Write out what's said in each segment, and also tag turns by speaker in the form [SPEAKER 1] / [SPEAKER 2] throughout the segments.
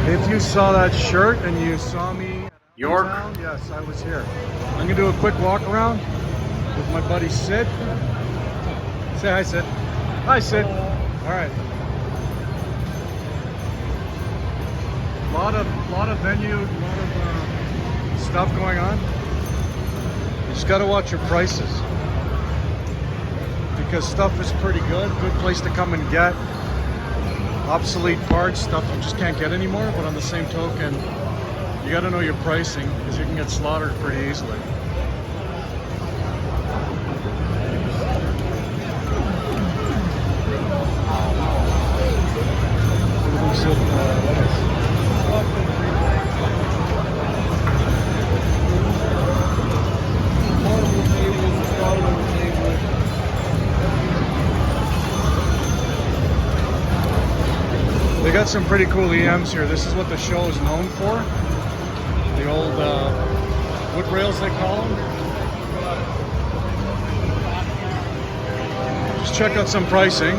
[SPEAKER 1] If you saw that shirt and you saw me
[SPEAKER 2] York.
[SPEAKER 1] town, yes, I was here. I'm gonna do a quick walk around with my buddy Sid. Say hi, Sid. Hi, Sid. All right. Lot of venue, lot of stuff going on. You just gotta watch your prices because stuff is pretty good. Good place to come and get obsolete parts, stuff you just can't get anymore. But on the same token, you gotta know your pricing because you can get slaughtered pretty easily. They got some pretty cool EMs here. This is what the show is known for. The old wood rails, they call them. Just check out some pricing.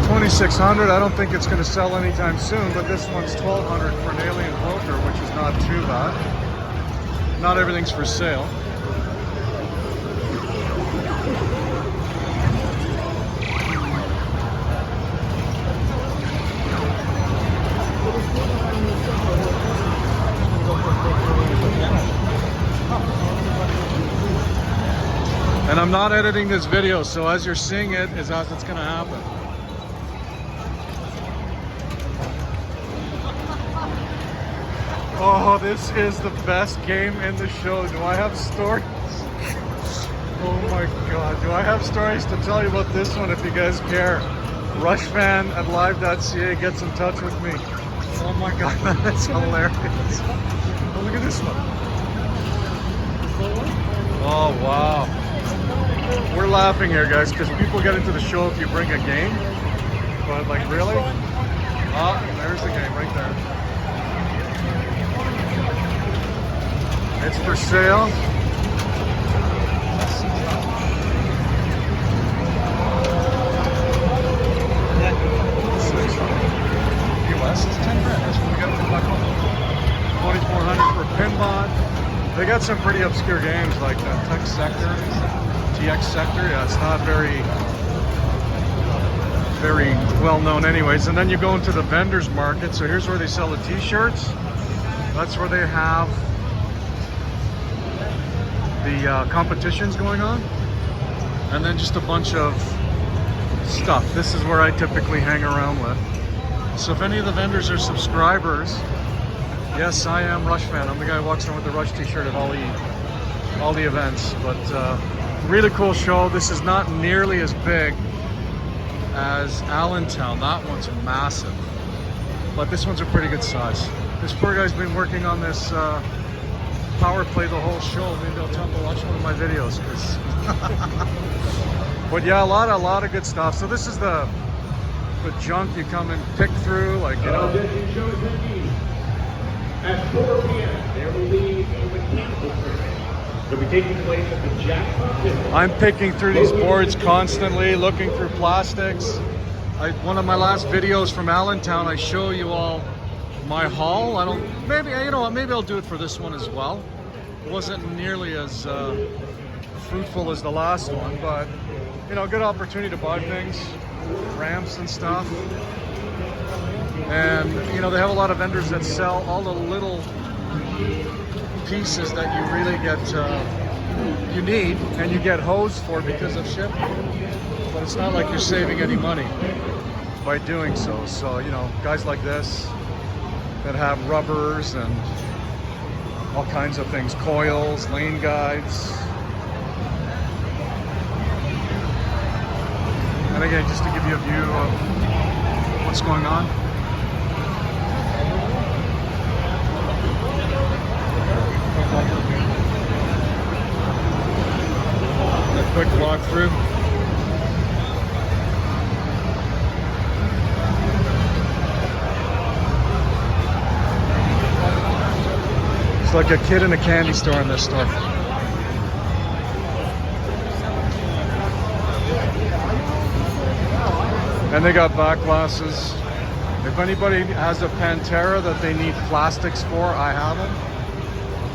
[SPEAKER 1] $2,600. I don't think it's going to sell anytime soon, but this one's $1,200 for an alien poker, which is not too bad. Not everything's for sale. And I'm not editing this video, so as you're seeing it is as it's going to happen. Oh, this is the best game in the show. Do I have stories? Oh my god, do I have stories to tell you about this one if you guys care? Rushfan at live.ca gets in touch with me. Oh my god, that's hilarious. Oh, look at this one. Oh wow. We're laughing here, guys, because people get into the show if you bring a game. But like, really? Oh, there's the game right there. It's for sale. US is 10 grand. That's what we got it for Buckle. 2,400 for a Pinball. They got some pretty obscure games like Tech Sector, TX Sector. Yeah, it's not very well known anyways. And then you go into the vendors market. So here's where they sell the t-shirts. That's where they have the competitions going on. And then just a bunch of stuff. This is where I typically hang around with. So if any of the vendors are subscribers, yes, I am Rushfan. I'm the guy who walks around with the Rush t-shirt at all the events. But really cool show. This is not nearly as big as Allentown. That one's massive. But this one's a pretty good size. This poor guy's been working on this power play the whole show. Maybe I'll tell him to watch one of my videos. But yeah, a lot of good stuff. So this is the junk you come and pick through, like, you know.
[SPEAKER 3] At 4 p.m., there will be a mechanical tournament. It'll be taking place at the Jackpot.
[SPEAKER 1] I'm picking through these boards constantly, looking through plastics. One of my last videos from Allentown, I show you all my haul. Maybe I'll do it for this one as well. It wasn't nearly as fruitful as the last one, but you know, good opportunity to buy things, ramps and stuff. And you know, they have a lot of vendors that sell all the little pieces that you really get you need and you get hosed for because of shipping. But it's not like you're saving any money by doing so. So you know, guys like this that have rubbers and all kinds of things, coils, lane guides. And again, just to give you a view of what's going on. A quick walkthrough. It's like a kid in a candy store in this store. And they got back glasses. If anybody has a Pantera that they need plastics for, I have them.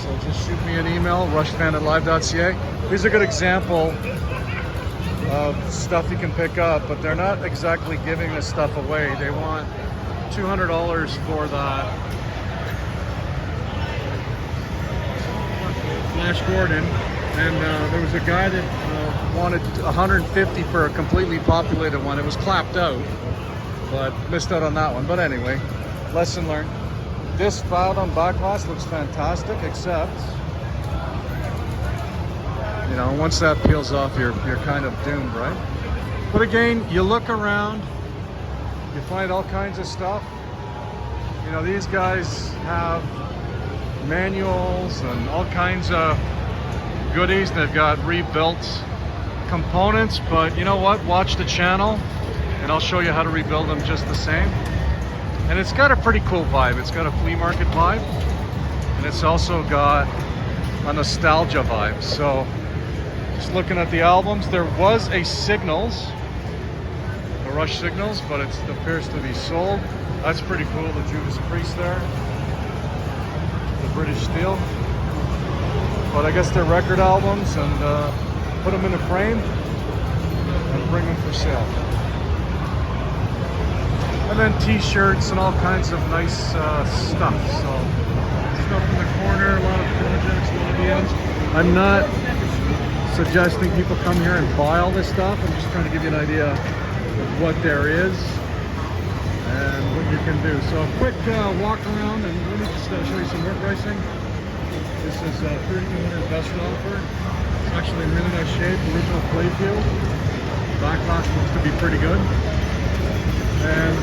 [SPEAKER 1] So just shoot me an email, rushfan@live.ca. Here's a good example of stuff you can pick up, but they're not exactly giving this stuff away. They want $200 for that Flash Gordon, and there was a guy that wanted 150 for a completely populated one. It was clapped out, but missed out on that one. But anyway, lesson learned. This Fathom back glass looks fantastic, except, you know, once that peels off, you're kind of doomed, right? But again, you look around, you find all kinds of stuff. You know, these guys have manuals and all kinds of goodies. They've got rebuilt components, but you know what? Watch the channel and I'll show you how to rebuild them just the same. And it's got a pretty cool vibe. It's got a flea market vibe, and it's also got a nostalgia vibe. So just looking at the albums, there was a Signals, a Rush Signals, but it appears to be sold. That's pretty cool, the Judas Priest there, the British Steel. But I guess they're record albums, and put them in a frame and bring them for sale. And then t-shirts and all kinds of nice stuff. So stuff in the corner, a lot of projects, a lot of deals. I'm not suggesting people come here and buy all this stuff. I'm just trying to give you an idea of what there is and what you can do. So a quick walk around, and let me just show you some more pricing. This is 3200 best offer. It's actually in really nice shape, original playfield. Back glass looks to be pretty good. And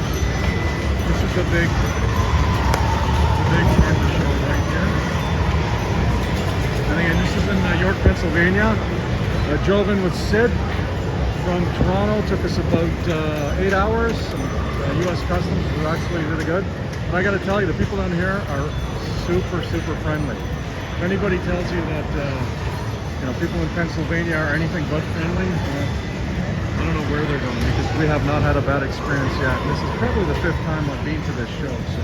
[SPEAKER 1] this is the big part of the show right here. And again, this is in York, Pennsylvania. Drove in with Sid from Toronto. Took us about 8 hours. U.S. Customs was actually really good. And I got to tell you, the people down here are super, super friendly. If anybody tells you that you know, people in Pennsylvania are anything but friendly, I don't know where they're going, because we have not had a bad experience yet. This is probably the 5th time I've been to this show. So.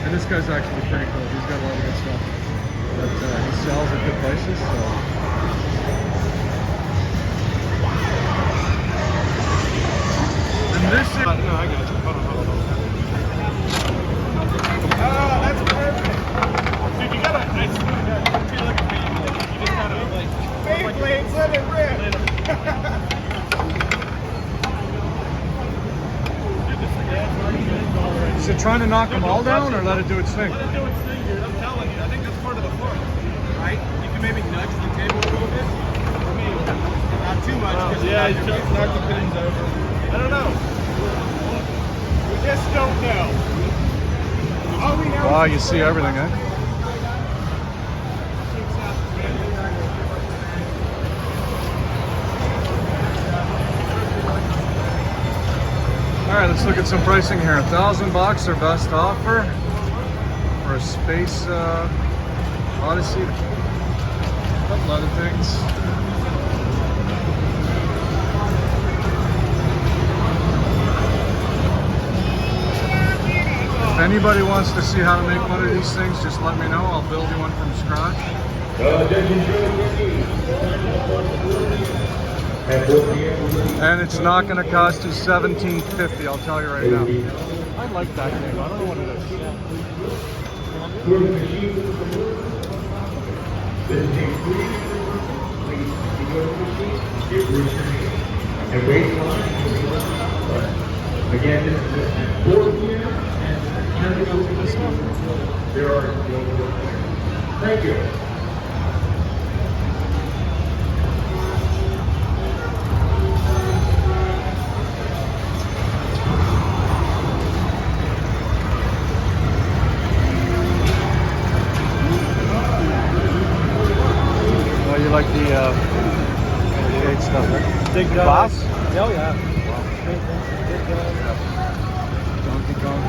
[SPEAKER 1] And this guy's actually pretty cool. He's got a lot of good stuff that he sells at good prices. So. And this is... No, I got you. Hold on.
[SPEAKER 2] Oh, that's perfect. Dude, you got a nice... You look at me. You just kind of like... Fade blades, let it rip.
[SPEAKER 1] Is it trying to knock them all down, or let it do its thing?
[SPEAKER 2] Let it do its thing, dude. I'm telling you. I think that's part of the fun, right? You can maybe nudge the table a little bit. I mean, not too much. Yeah, you just knock the pins over. I don't know. We just don't know. All we know.
[SPEAKER 1] Wow, you see everything, eh? All right, let's look at some pricing here. $1,000 their best offer for a Space Odyssey. A couple other things. If anybody wants to see how to make one of these things, just let me know. I'll build you one from scratch. And it's not going to cost you $17.50, I'll tell you right now. I like that game. I don't know what it is.
[SPEAKER 3] Again, this is at 4 p.m. and there are no. Thank you.
[SPEAKER 1] Like the 88 stuff, right? Big glass?
[SPEAKER 2] Oh, yeah.
[SPEAKER 1] Donkey Kong.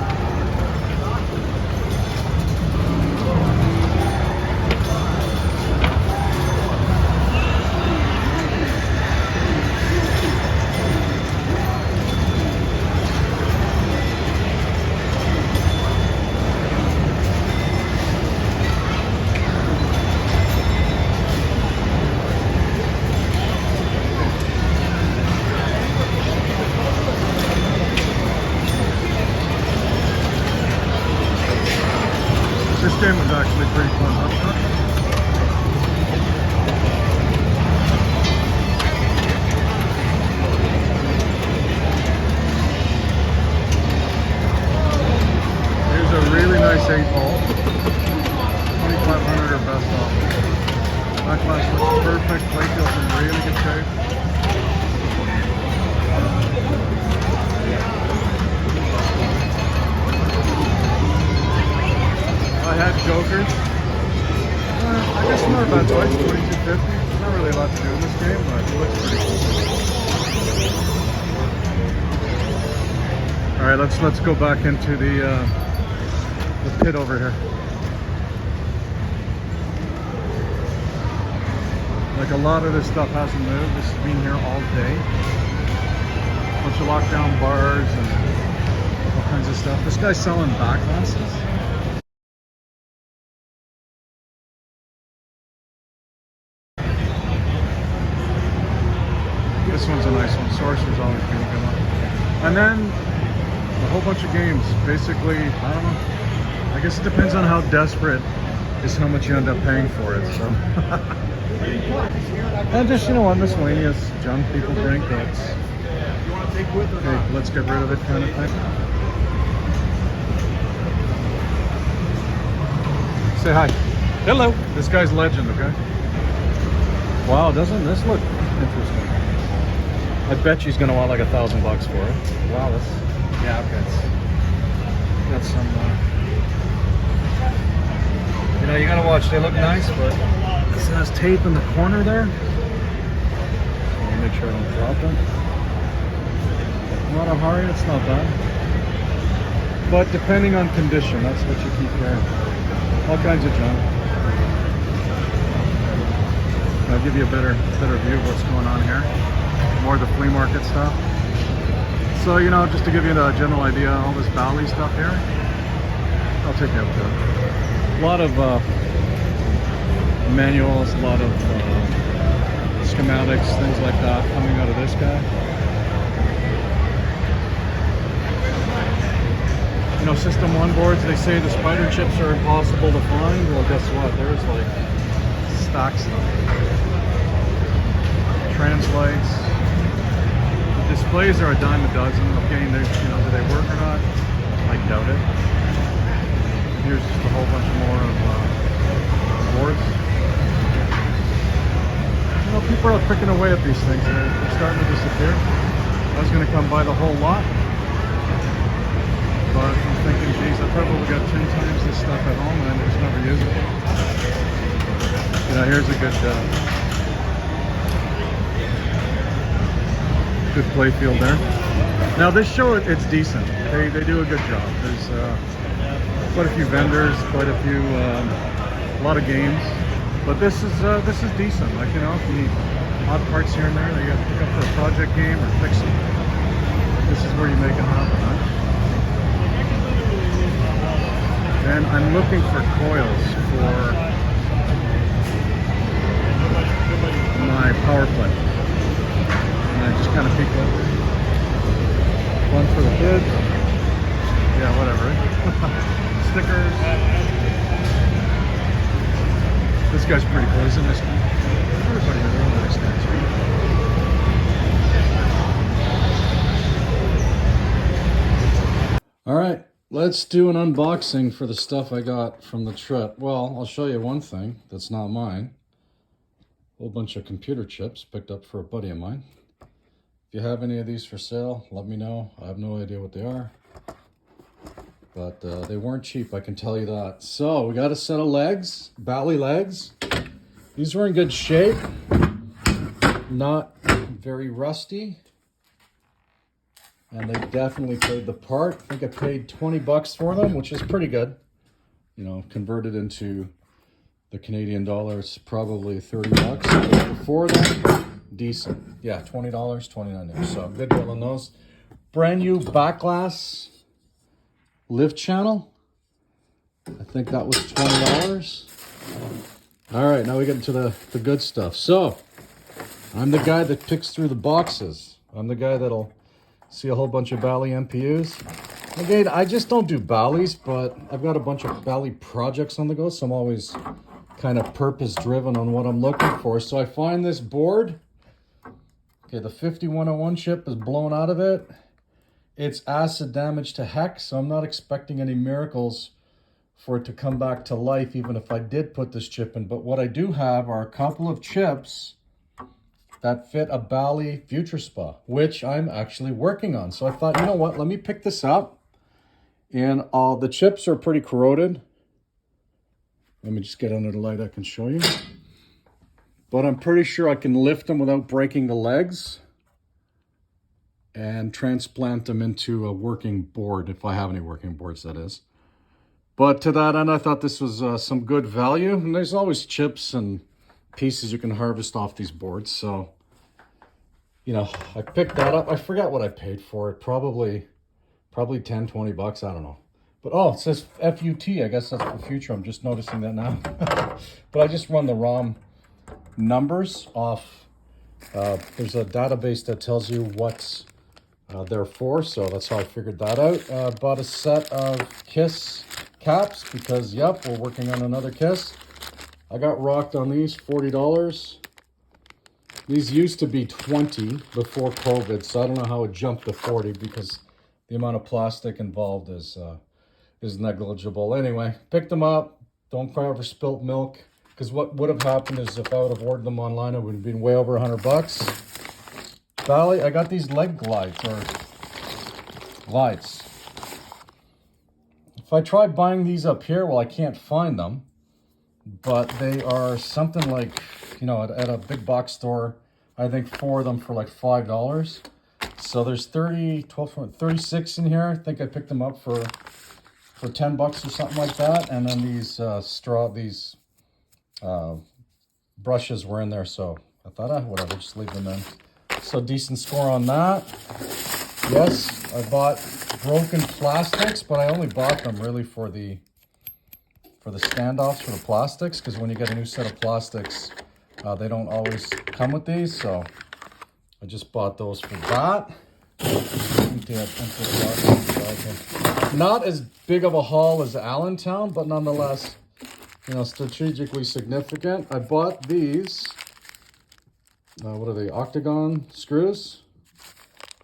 [SPEAKER 1] actually pretty fun. Here's a really nice 8-ball. 2,500 or best offer. Backlash looks perfect. Playfield's in really good shape. I had jokers. I guess not a bad choice. 2250. Not really a lot to do in this game, but it looks pretty cool. All right, let's go back into the pit over here. Like a lot of this stuff hasn't moved. This has been here all day. Bunch of lockdown bars and all kinds of stuff. This guy's selling back glasses. This one's a nice one. Sorcerer's always been a good one. And then a whole bunch of games. Basically, I don't know. I guess it depends on how desperate is how much you end up paying for it. So. And just, you know, on miscellaneous junk people drink that's,
[SPEAKER 2] You want to take with or
[SPEAKER 1] hey,
[SPEAKER 2] not?
[SPEAKER 1] let's get rid of it kind of thing. Say hi.
[SPEAKER 2] Hello.
[SPEAKER 1] This guy's legend, okay? Wow, doesn't this look interesting? I bet she's gonna want like $1,000 for it. Wow, that's, yeah, okay. Got some, you know, you gotta watch, they look nice, but this has tape in the corner there. Let me make sure I don't drop them. Not a hurry, it's not bad. But depending on condition, that's what you keep hearing. All kinds of junk. I'll give you a better view of what's going on here. More of the flea market stuff. So, you know, just to give you a general idea, all this Bally stuff here, I'll take you up to it. A lot of manuals, a lot of schematics, things like that coming out of this guy. You know, System 1 boards, they say the spider chips are impossible to find. Well, guess what? There's like stacks of them. Translights. The displays are a dime a dozen. Okay, you know, do they work or not? I doubt it. Here's just a whole bunch more of boards. You know, people are picking away at these things. They're starting to disappear. I was going to come buy the whole lot. But I'm thinking, geez, I probably got 10 times this stuff at home and I just never use it. You know, here's a good play field there. Now this show, it's decent. They do a good job. There's quite a few vendors, quite a few, a lot of games. But this is decent. Like, you know, if you need odd parts here and there that you got to pick up for a project game or fix them, this is where you make it happen, huh? And I'm looking for coils for my power play. And I just kind of peek over. One for the kids. Yeah, whatever. Stickers. This guy's pretty cool, isn't this guy? Everybody has their own nice things. All right. Let's do an unboxing for the stuff I got from the trip. Well, I'll show you one thing that's not mine. A whole bunch of computer chips picked up for a buddy of mine. If you have any of these for sale, let me know. I have no idea what they are. But they weren't cheap, I can tell you that. So, we got a set of legs, Bally legs. These were in good shape. Not very rusty. And they definitely played the part. I think I paid 20 bucks for them, which is pretty good. You know, converted into the Canadian dollar, it's probably 30 bucks. Before that, decent. Yeah, $20, 29 there. So good deal on those. Brand new back glass lift channel. I think that was $20. All right, now we get into the good stuff. So I'm the guy that picks through the boxes. I'm the guy that'll see a whole bunch of Bally MPUs. Again, I just don't do Bally's, but I've got a bunch of Bally projects on the go, so I'm always kind of purpose driven on what I'm looking for. So I find this board. Okay, the 5101 chip is blown out of it. It's acid damage to heck, so I'm not expecting any miracles for it to come back to life, even if I did put this chip in. But what I do have are a couple of chips that fit a Bally Future Spa, which I'm actually working on. So I thought, you know what, let me pick this up. And the chips are pretty corroded. Let me just get under the light, I can show you. But I'm pretty sure I can lift them without breaking the legs and transplant them into a working board, if I have any working boards, that is. But to that end, I thought this was some good value. And there's always chips and pieces you can harvest off these boards. So, you know, I picked that up. I forgot what I paid for it. Probably 10, 20 bucks. I don't know. But, oh, it says FUT. I guess that's for future. I'm just noticing that now. But I just run the ROM numbers off. There's a database that tells you what's they're for. So that's how I figured that out. Bought a set of Kiss caps because, yep, we're working on another Kiss. I got rocked on these, $40. These used to be 20 before COVID, so I don't know how it jumped to 40 because the amount of plastic involved is negligible. Anyway, picked them up. Don't cry over spilt milk, because what would have happened is if I would have ordered them online, it would have been way over 100 bucks. Bally, I got these leg glides. If I try buying these up here, well, I can't find them, but they are something like, you know, at a big box store, I think 4 of them for like $5. So there's 36 in here. I think I picked them up for 10 bucks or something like that. And then these brushes were in there, so I thought, whatever, just leave them in. So decent score on that. Yes, I bought broken plastics, but I only bought them really for the standoffs for the plastics, because when you get a new set of plastics, they don't always come with these, so I just bought those for that. Not as big of a haul as Allentown, but nonetheless, you know, strategically significant. I bought these, what are they, octagon screws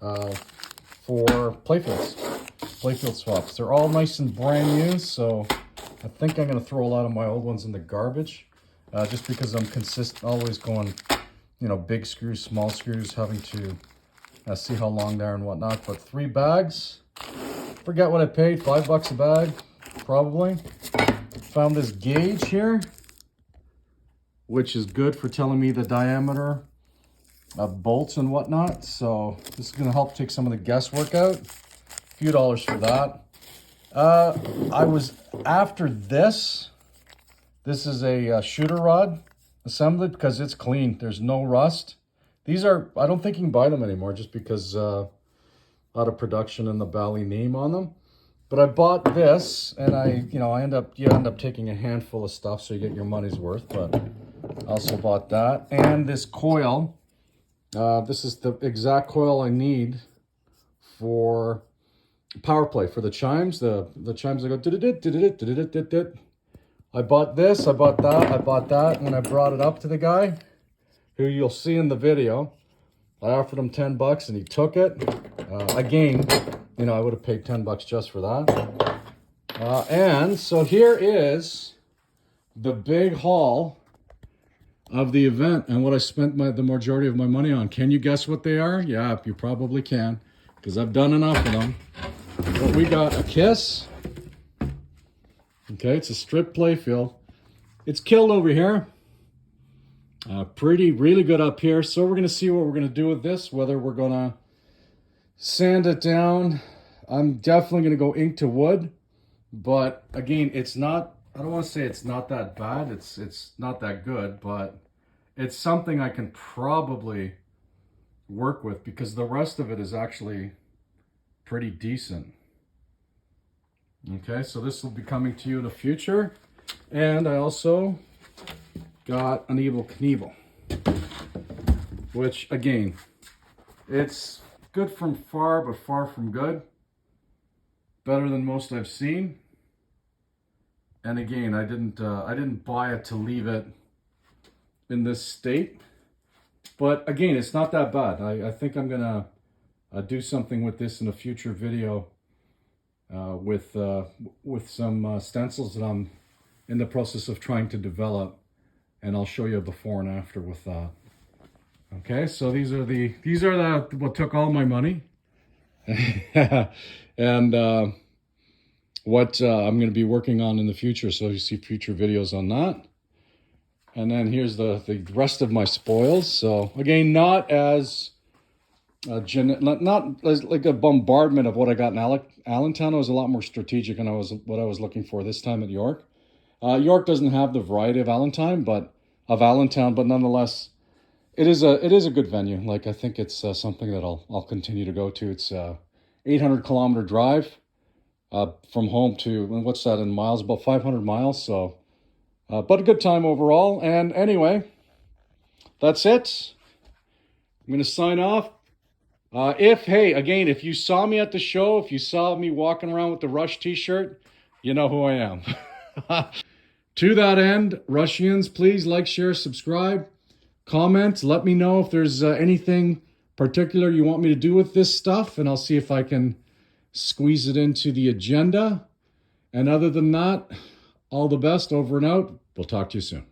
[SPEAKER 1] for playfield swaps. They're all nice and brand new, so I think I'm gonna throw a lot of my old ones in the garbage, just because I'm always going, you know, big screws, small screws, having to see how long they are and whatnot. But 3 bags, forget what I paid, $5 a bag, probably. Found this gauge here, which is good for telling me the diameter of bolts and whatnot. So this is gonna help take some of the guesswork out. A few dollars for that. I was after this. This is a shooter rod assembly because it's clean. There's no rust. These are, I don't think you can buy them anymore just because out of production and the Bally name on them. But I bought this, and you end up taking a handful of stuff so you get your money's worth. But I also bought that and this coil. This is the exact coil I need for power play for the chimes. The chimes that go. I bought this, I bought that, I bought that, and when I brought it up to the guy, who you'll see in the video, I offered him 10 bucks and he took it. Again, you know, I would have paid 10 bucks just for that. And so here is the big haul of the event and what I spent the majority of my money on. Can you guess what they are? Yeah, you probably can, because I've done enough of them. But we got a Kiss. Okay, it's a strip playfield. It's killed over here. Really good up here. So we're going to see what we're going to do with this, whether we're going to sand it down. I'm definitely going to go ink to wood. But again, it's not, I don't want to say it's not that bad. It's not that good, but it's something I can probably work with because the rest of it is actually pretty decent. Okay, so this will be coming to you in the future. And I also got an Evel Knievel, which again, it's good from far, but far from good. better than most I've seen. And again, I didn't buy it to leave it in this state. But again, it's not that bad. I think I'm gonna do something with this in a future video with some stencils that I'm in the process of trying to develop, and I'll show you a before and after with that. Okay, so these are the what took all my money, and what I'm going to be working on in the future. So you see future videos on that. And then here's the rest of my spoils. So again, not as not as like a bombardment of what I got in Allentown. It was a lot more strategic, and what I was looking for this time at York. York doesn't have the variety of Allentown, but nonetheless, it is a good venue. Like, I think it's something that I'll continue to go to. It's 800-kilometer drive from home to, what's that in miles? About 500 miles. So, but a good time overall. And anyway, that's it. I'm gonna sign off. If you saw me at the show, if you saw me walking around with the Rush t-shirt, you know who I am. To that end, Rushians, please like, share, subscribe, comment. Let me know if there's anything particular you want me to do with this stuff, and I'll see if I can squeeze it into the agenda. And other than that, all the best, over and out. We'll talk to you soon.